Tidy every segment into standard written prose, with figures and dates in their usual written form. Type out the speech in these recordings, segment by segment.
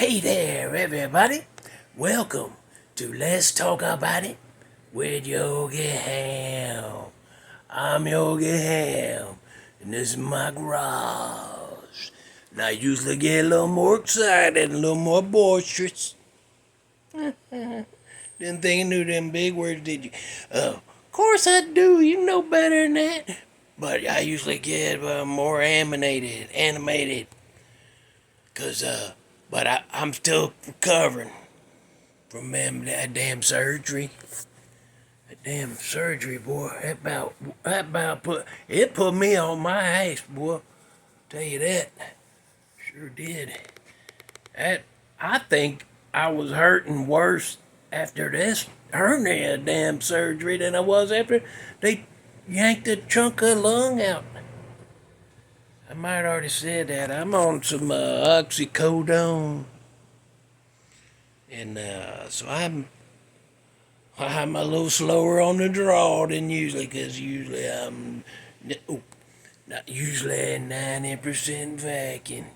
Hey there, everybody. Welcome to Let's Talk About It with Yogi Hamm. I'm Yogi Hamm, and this is my garage. And I usually get a little more excited, a little more boisterous. Didn't think I knew them big words, did you? Of course I do. You know better than that. But I usually get more animated. Cause I'm still recovering from that damn surgery. That damn surgery, boy. That about put me on my ass, boy. Tell you that. Sure did. I think I was hurting worse after this hernia damn surgery than I was after they yanked a chunk of lung out. I might have already said that. I'm on some oxycodone. And so I'm a little slower on the draw than usually, because usually not usually 90% Viking,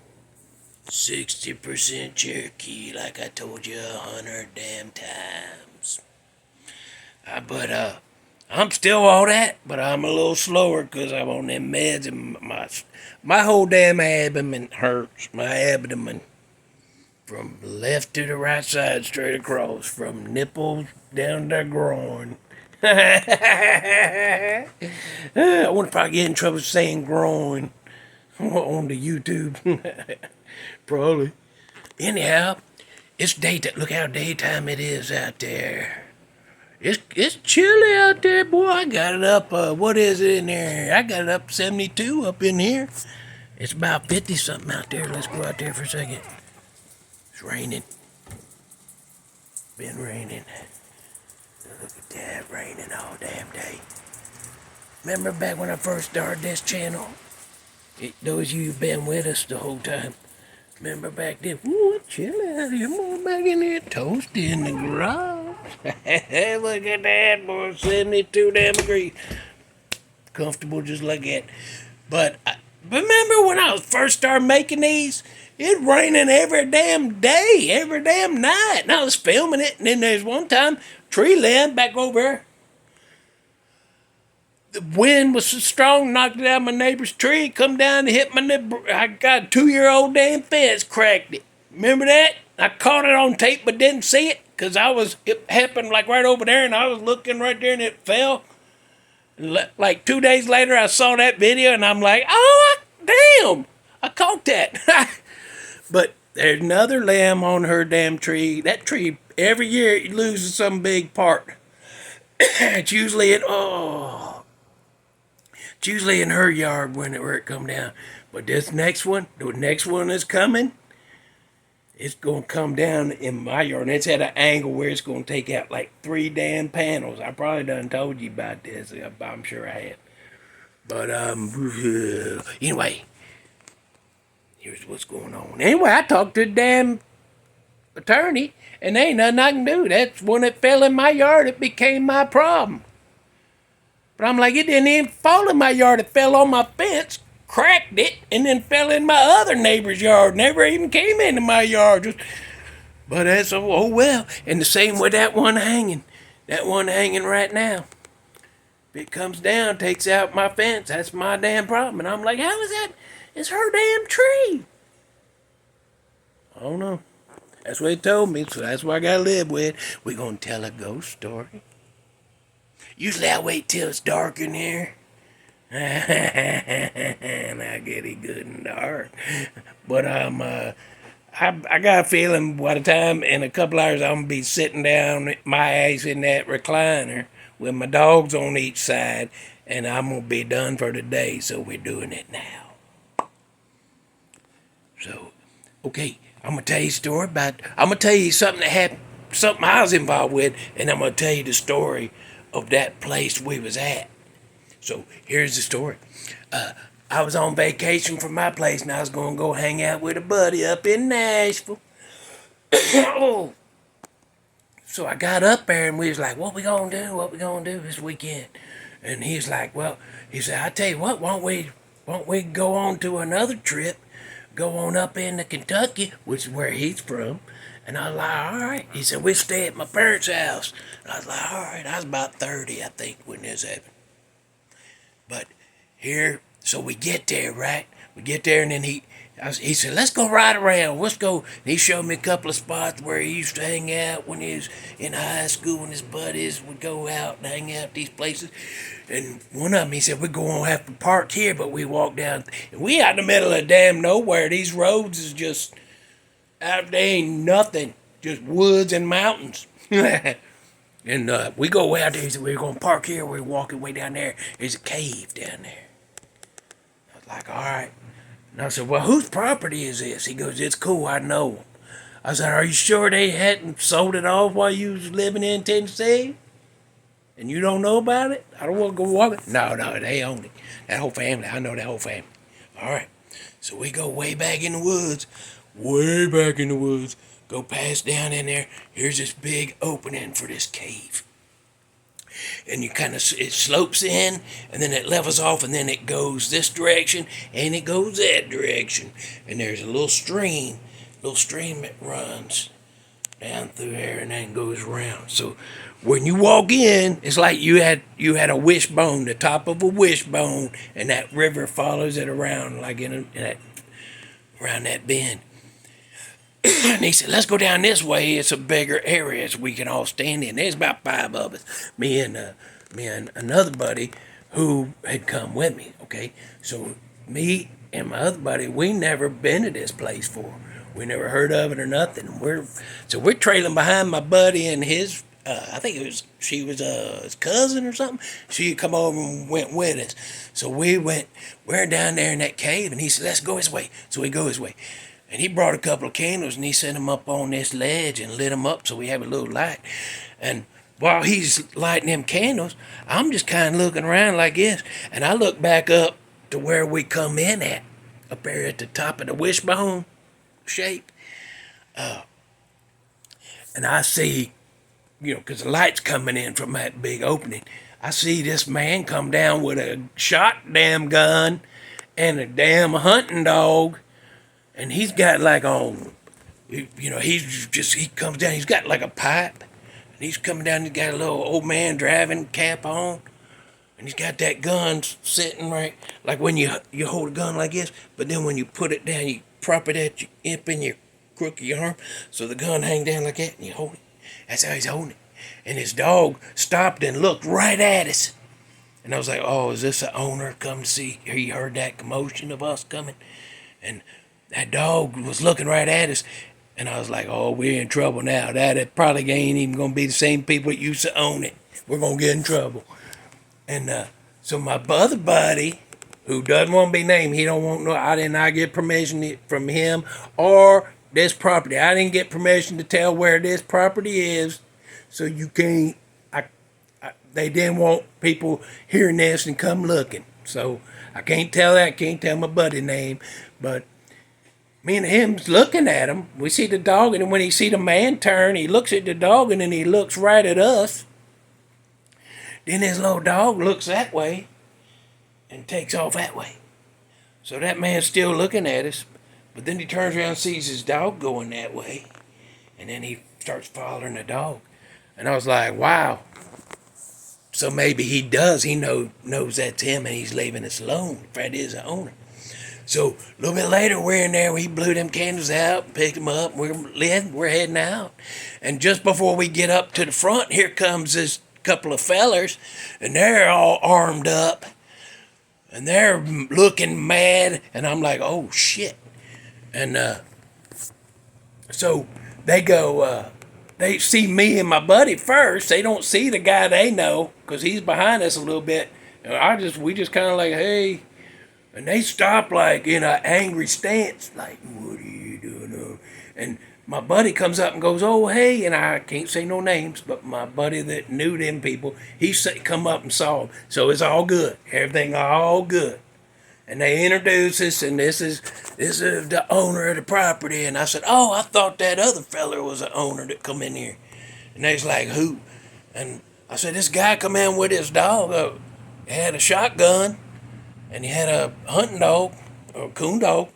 60% Cherokee, like I told you 100 damn times. But I'm still all that, but I'm a little slower because I'm on them meds, and my whole damn abdomen hurts. My abdomen. From left to the right side, straight across, from nipples down to groin. I wonder if I get in trouble saying groin on the YouTube. Probably. Anyhow, it's daytime. Look how daytime it is out there. It's chilly out there, boy. I got it up. What is it in there? I got it up 72 up in here. It's about 50 something out there. Let's go out there for a second. It's raining. Been raining. Look at that, raining all damn day. Remember back when I first started this channel? Those of you who've been with us the whole time. Remember back then? Ooh, it's chilly out here. More back in there. Toasty in the garage. Look at that, boy. 72 damn degrees. Comfortable just like that. But remember when I first started making these? It raining every damn day, every damn night. And I was filming it, and then there's one time, tree limb back over there. The wind was so strong, knocked it out of my neighbor's tree, come down and hit my neighbor. I got a 2-year-old damn fence, cracked it. Remember that? I caught it on tape but didn't see it, because it happened like right over there, and I was looking right there, and it fell. Like 2 days later, I saw that video, and I'm like, oh, damn, I caught that. But there's another limb on her damn tree. That tree, every year, it loses some big part. It's usually it's usually in her yard where it come down. But the next one is coming. It's going to come down in my yard, and it's at an angle where it's going to take out like 3 damn panels. I probably done told you about this. I'm sure I have. But, anyway, here's what's going on. Anyway, I talked to the damn attorney, and there ain't nothing I can do. That's when it fell in my yard, it became my problem. But I'm like, it didn't even fall in my yard. It fell on my fence, cracked it, and then fell in my other neighbor's yard. Never even came into my yard. But that's, oh well. And the same with that one hanging. That one hanging right now. If it comes down, takes out my fence, that's my damn problem. And I'm like, how is that? It's her damn tree. I don't know. That's what he told me, so that's what I gotta live with. We're gonna tell a ghost story. Usually I wait till it's dark in here. And I get it good and dark. But I got a feeling by the time in a couple hours I'm gonna be sitting down my ass in that recliner with my dogs on each side, and I'm gonna be done for the day, so we're doing it now. So, okay, I'm gonna tell you a story I'm gonna tell you something that happened, something I was involved with, and I'm gonna tell you the story of that place we was at. So here's the story. I was on vacation from my place, and I was gonna go hang out with a buddy up in Nashville. Oh. So I got up there, and we was like, what we gonna do? What we gonna do this weekend? And he's like, well, he said, I tell you what, why don't we go on to another trip? go on up into Kentucky, which is where he's from. And I was like, all right. He said, we'll stay at my parents' house. And I was like, all right. I was about 30, I think, when this happened. But here, so we get there, right? We get there, and then he said, let's go ride around. Let's go. And he showed me a couple of spots where he used to hang out when he was in high school, and his buddies would go out and hang out at these places. And one of them, he said, we're going to have to park here, but we walk down. And we out in the middle of damn nowhere. These roads is just, out there ain't nothing. Just woods and mountains. And we go out there. He said, we're going to park here. We're walking way down there. There's a cave down there. I was like, all right. And I said, well, whose property is this? He goes, it's cool, I know. I said, are you sure they hadn't sold it off while you was living in Tennessee? And you don't know about it? I don't want to go walking. No, they own it. That whole family. I know that whole family. All right. So we go way back in the woods. Way back in the woods. Go past down in there. Here's this big opening for this cave. And you kind of, it slopes in, and then it levels off, and then it goes this direction, and it goes that direction. And there's a little stream that runs down through there and then goes around. So when you walk in, it's like you had a wishbone, the top of a wishbone, and that river follows it around like around that bend. And he said, let's go down this way. It's a bigger area so we can all stand in. There's about 5 of us. Me and another buddy who had come with me, okay? So me and my other buddy, we never been to this place before. We never heard of it or nothing. We're trailing behind my buddy and his, I think she was his cousin or something. She had come over and went with us. So we're down there in that cave, and he said, let's go his way. So we go his way. And he brought a couple of candles, and he set them up on this ledge and lit them up so we have a little light. And while he's lighting them candles, I'm just kind of looking around like this. And I look back up to where we come in at, up there at the top of the wishbone shape. And I see, because the light's coming in from that big opening, I see this man come down with a shot damn gun and a damn hunting dog. And he's got like he comes down, he's got like a pipe. And he's coming down, he's got a little old man driving cap on. And he's got that gun sitting right, like when you hold a gun like this, but then when you put it down, you prop it up in your crook of your arm, so the gun hang down like that, and you hold it. That's how he's holding it. And his dog stopped and looked right at us. And I was like, oh, is this the owner come to see? He heard that commotion of us coming. And that dog was looking right at us, and I was like, oh, we're in trouble now. That probably ain't even going to be the same people that used to own it. We're going to get in trouble. And so my other buddy, who doesn't want to be named, he don't want I did not get permission from him or this property. I didn't get permission to tell where this property is, so you can't, they didn't want people hearing this and come looking. So I can't tell that, can't tell my buddy's name, but me and him's looking at him. We see the dog, and when he see the man turn, he looks at the dog, and then he looks right at us. Then his little dog looks that way and takes off that way. So that man's still looking at us, but then he turns around and sees his dog going that way, and then he starts following the dog. And I was like, wow. So maybe he knows that's him, and he's leaving us alone, if that is the owner. So a little bit later, we're in there. We blew them candles out, picked them up. We're heading out. And just before we get up to the front, here comes this couple of fellers, and they're all armed up, and they're looking mad. And I'm like, oh shit! And so they go. They see me and my buddy first. They don't see the guy they know because he's behind us a little bit. And we just kind of like, hey. And they stop like in an angry stance, like, what are you doing? And my buddy comes up and goes, oh, hey, and I can't say no names, but my buddy that knew them people, come up and saw them. So it's all good. Everything all good. And they introduced us, and this is the owner of the property. And I said, oh, I thought that other fella was the owner that come in here. And they was like, who? And I said, this guy come in with his dog. He had a shotgun. And he had a hunting dog, or a coon dog,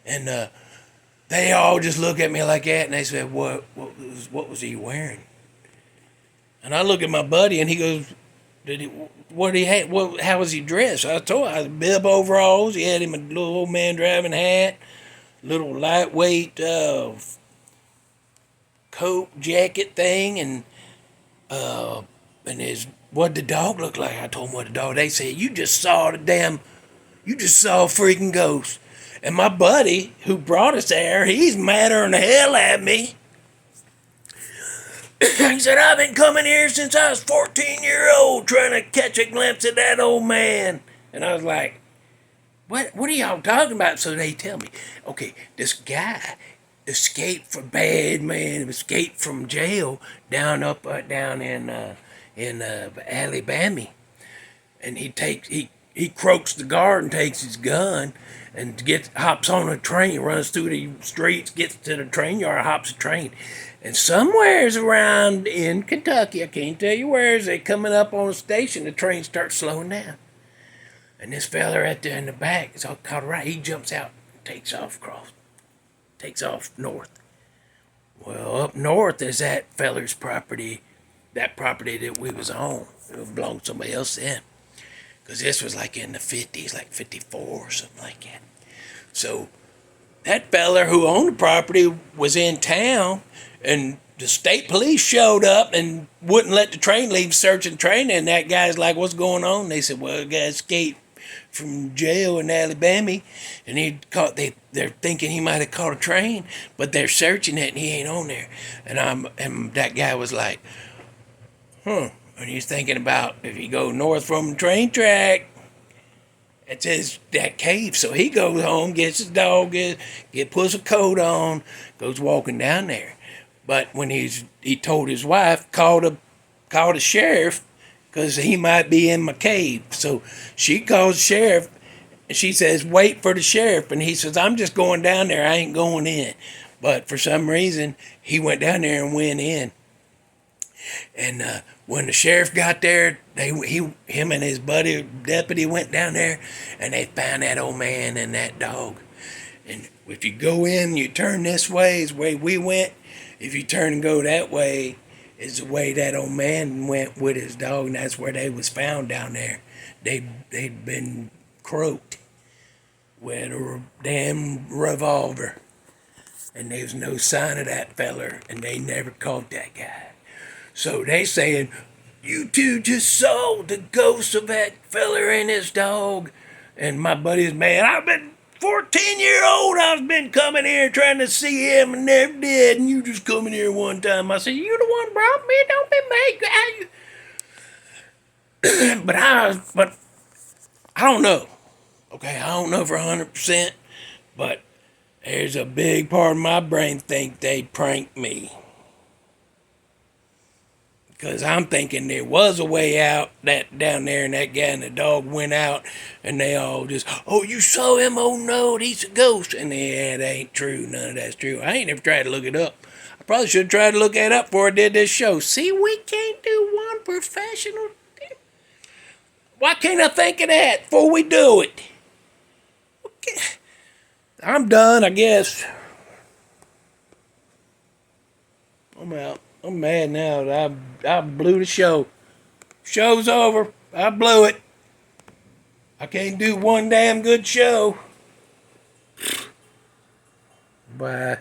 And they all just look at me like that, and they said, what was he wearing? And I look at my buddy, and he goes, what did he have? How was he dressed? I told him, bib overalls. He had him a little old man driving hat, little lightweight coat jacket thing, and what the dog looked like. I told him what the dog. They said, you just saw a freaking ghost. And my buddy who brought us there, he's madder than the hell at me. He said, I've been coming here since I was 14-year-old trying to catch a glimpse of that old man. And I was like, what are y'all talking about? So they tell me, okay, this guy escaped from escaped from jail down in Alabama. And he croaks the guard and takes his gun and hops on a train, runs through the streets, gets to the train yard, hops a train. And somewheres around in Kentucky, I can't tell you where, as they coming up on a station, the train starts slowing down. And this fella right there in the back is all caught right. He jumps out, takes off north. Well, up north is that feller's property, that property that we was on. It belonged to somebody else then. Because this was like in the 50s, like 54 or something like that. So that feller who owned the property was in town, and the state police showed up and wouldn't let the train leave, searching the train. And that guy's like, what's going on? They said, well, the guy escaped from jail in Alabama, and they're thinking he might have caught a train, but they're searching it and he ain't on there. And that guy was like, and he's thinking about if you go north from the train track, it says that cave. So he goes home, gets his dog, puts a coat on, goes walking down there. But when he told his wife, called a sheriff, because he might be in my cave. So she calls the sheriff, and she says, wait for the sheriff. And he says, I'm just going down there. I ain't going in. But for some reason, he went down there and went in. And when the sheriff got there, him and his buddy deputy went down there, and they found that old man and that dog. And if you go in, you turn this way, is the way we went. If you turn and go that way, is the way that old man went with his dog, and that's where they was found down there. They'd been croaked with a damn revolver, and there was no sign of that feller, and they never caught that guy. So they saying, you two just saw the ghost of that feller and his dog. And my buddy's man, I've been 14-year-old, I've been coming here trying to see him and never did, and you just coming here one time. I said, you the one brought me, don't be mad. But I don't know. Okay, I don't know for 100%, but there's a big part of my brain think they pranked me. Because I'm thinking there was a way out that down there, and that guy and the dog went out, and they all just, oh, you saw him? Oh, no, he's a ghost. And yeah, that ain't true. None of that's true. I ain't never tried to look it up. I probably should have tried to look that up before I did this show. See, we can't do one professional thing. Why can't I think of that before we do it? Okay. I'm done, I guess. I'm out. I'm mad now that I blew the show. Show's over. I blew it. I can't do one damn good show. Bye.